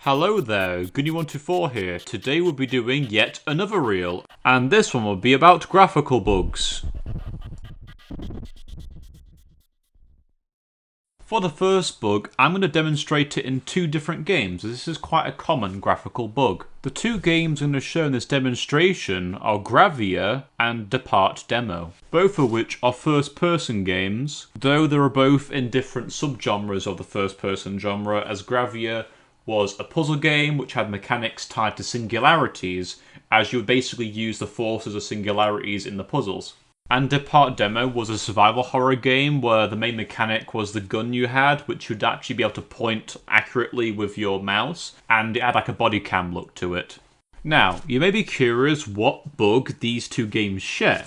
Hello there, Goony124 here. Today we'll be doing yet another reel, and this one will be about graphical bugs. For the first bug, I'm going to demonstrate it in two different games, as this is quite a common graphical bug. The two games I'm going to show in this demonstration are Gravia and Deppart Demo, both of which are first-person games, though they are both in different subgenres of the first-person genre, as Gravia was a puzzle game which had mechanics tied to singularities, as you would basically use the forces of singularities in the puzzles. And Deppart Demo was a survival horror game where the main mechanic was the gun you had, which you'd actually be able to point accurately with your mouse, and it had like a body cam look to it. Now, you may be curious what bug these two games share.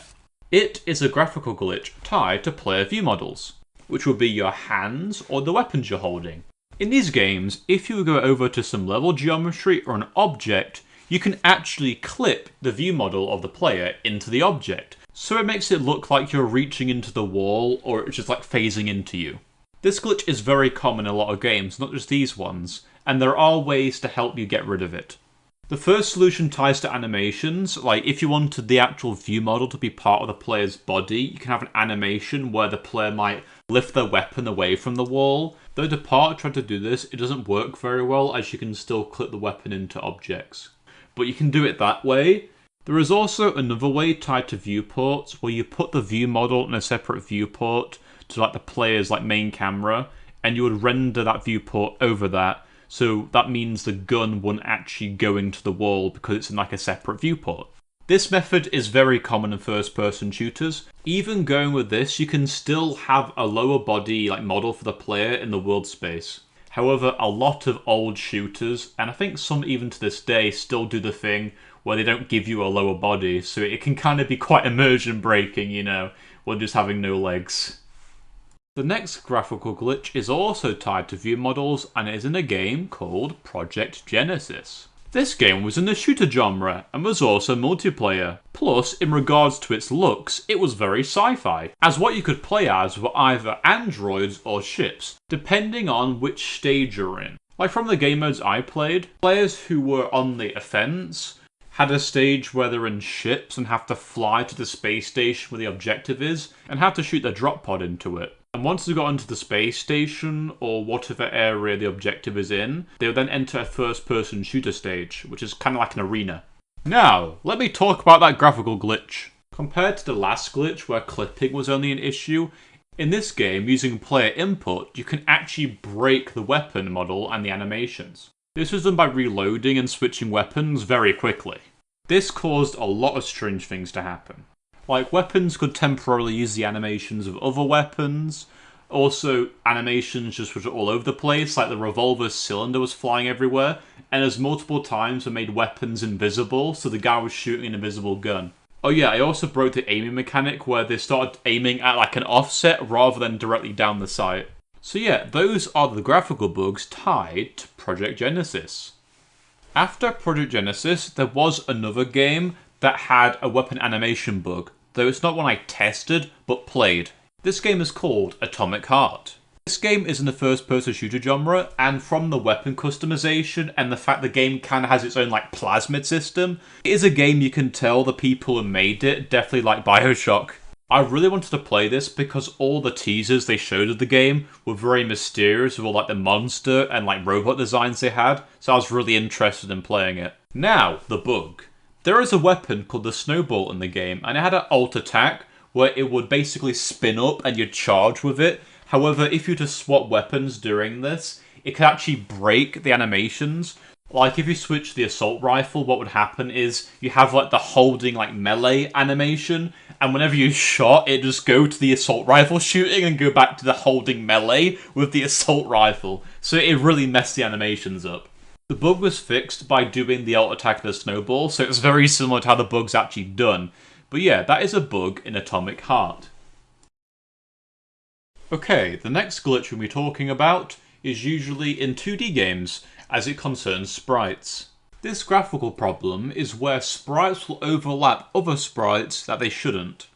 It is a graphical glitch tied to player view models, which will be your hands or the weapons you're holding. In these games, if you go over to some level geometry or an object, you can actually clip the view model of the player into the object, so it makes it look like you're reaching into the wall or it's just like phasing into you. This glitch is very common in a lot of games, not just these ones, and there are ways to help you get rid of it. The first solution ties to animations, like if you wanted the actual view model to be part of the player's body, you can have an animation where the player might lift their weapon away from the wall. Though Deppart tried to do this, it doesn't work very well as you can still clip the weapon into objects. But you can do it that way. There is also another way tied to viewports where you put the view model in a separate viewport to like the player's main camera, and you would render that viewport over that. So that means the gun wouldn't actually go into the wall because it's in like a separate viewport. This method is very common in first-person shooters. Even going with this, you can still have a lower body model for the player in the world space. However, a lot of old shooters, and I think some even to this day, still do the thing where they don't give you a lower body, so it can kind of be quite immersion breaking, you know, when just having no legs. The next graphical glitch is also tied to view models, and it is in a game called Project Genesis. This game was in the shooter genre, and was also multiplayer. Plus, in regards to its looks, it was very sci-fi, as what you could play as were either androids or ships, depending on which stage you're in. Like from the game modes I played, players who were on the offense had a stage where they're in ships and have to fly to the space station where the objective is, and have to shoot their drop pod into it. And once they got onto the space station, or whatever area the objective is in, they will then enter a first-person shooter stage, which is kind of like an arena. Now, let me talk about that graphical glitch. Compared to the last glitch, where clipping was only an issue, in this game, using player input, you can actually break the weapon model and the animations. This was done by reloading and switching weapons very quickly. This caused a lot of strange things to happen. Like, weapons could temporarily use the animations of other weapons. Also, animations just were all over the place, like the revolver's cylinder was flying everywhere, and as multiple times were made weapons invisible, so the guy was shooting an invisible gun. Oh yeah, I also broke the aiming mechanic where they started aiming at like an offset rather than directly down the sight. So yeah, those are the graphical bugs tied to Project Genesis. After Project Genesis, there was another game that had a weapon animation bug, though it's not one I tested, but played. This game is called Atomic Heart. This game is in the first-person shooter genre, and from the weapon customization and the fact the game kind of has its own plasmid system, it is a game you can tell the people who made it definitely like BioShock. I really wanted to play this because all the teasers they showed of the game were very mysterious with all the monster and robot designs they had, so I was really interested in playing it. Now, the bug. There is a weapon called the Snowball in the game, and it had an alt attack where it would basically spin up and you'd charge with it. However, if you were to swap weapons during this, it could actually break the animations. Like if you switch the assault rifle, what would happen is you have the holding melee animation, and whenever you shot, it just go to the assault rifle shooting and go back to the holding melee with the assault rifle. So it really messed the animations up. The bug was fixed by doing the alt attack of the snowball, so it's very similar to how the bug's actually done. But yeah, that is a bug in Atomic Heart. Okay, the next glitch we'll be talking about is usually in 2D games, as it concerns sprites. This graphical problem is where sprites will overlap other sprites that they shouldn't.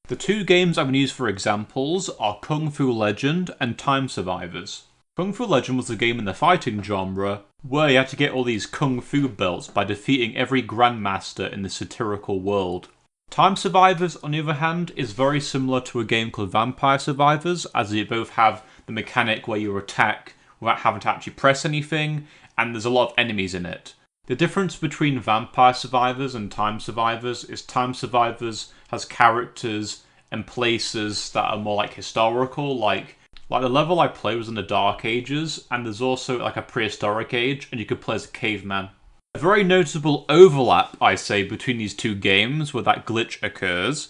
The two games I'm going to use for examples are Kung Fu Legend and Time Survivors. Kung Fu Legend was a game in the fighting genre, where you had to get all these kung fu belts by defeating every grandmaster in the satirical world. Time Survivors, on the other hand, is very similar to a game called Vampire Survivors, as you both have the mechanic where you attack without having to actually press anything, and there's a lot of enemies in it. The difference between Vampire Survivors and Time Survivors is Time Survivors has characters and places that are more like historical, like the level I played was in the Dark Ages, and there's also like a prehistoric age, and you could play as a caveman. A very noticeable overlap, I say, between these two games where that glitch occurs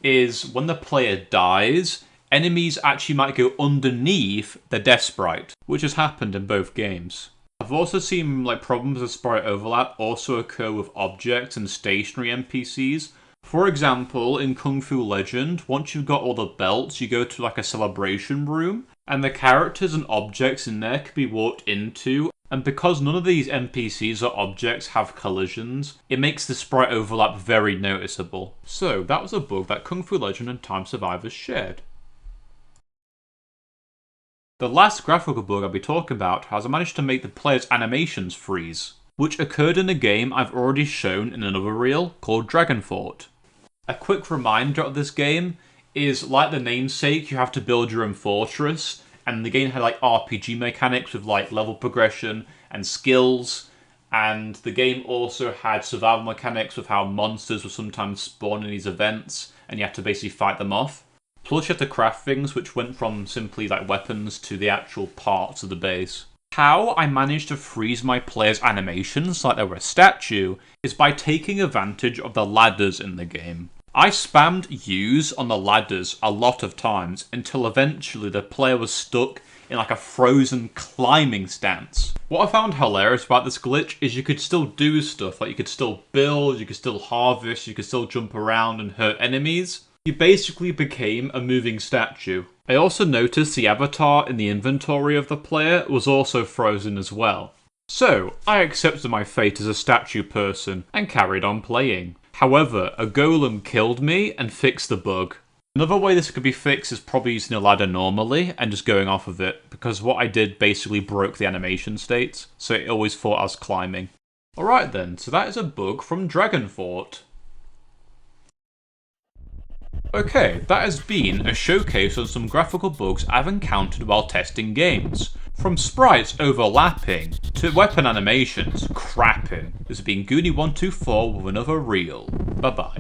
is when the player dies, enemies actually might go underneath the death sprite, which has happened in both games. I've also seen problems with sprite overlap also occur with objects and stationary NPCs. For example, in Kung Fu Legend, once you've got all the belts, you go to a celebration room, and the characters and objects in there can be walked into, and because none of these NPCs or objects have collisions, it makes the sprite overlap very noticeable. So, that was a bug that Kung Fu Legend and Time Survivors shared. The last graphical bug I'll be talking about has managed to make the player's animations freeze, which occurred in a game I've already shown in another reel called Dragonfort. A quick reminder of this game is, like the namesake, you have to build your own fortress, and the game had RPG mechanics with level progression and skills, and the game also had survival mechanics with how monsters would sometimes spawn in these events, and you had to basically fight them off. Plus you had to craft things which went from simply weapons to the actual parts of the base. How I managed to freeze my players' animations like they were a statue is by taking advantage of the ladders in the game. I spammed use on the ladders a lot of times until eventually the player was stuck in a frozen climbing stance. What I found hilarious about this glitch is you could still do stuff, you could still build, you could still harvest, you could still jump around and hurt enemies. You basically became a moving statue. I also noticed the avatar in the inventory of the player was also frozen as well. So, I accepted my fate as a statue person and carried on playing. However, a golem killed me and fixed the bug. Another way this could be fixed is probably using a ladder normally and just going off of it, because what I did basically broke the animation states, so it always thought I was climbing. Alright then, so that is a bug from Dragonfort. Okay, that has been a showcase on some graphical bugs I've encountered while testing games. From sprites overlapping to weapon animations crapping. This has been Goony124 with another reel. Bye bye.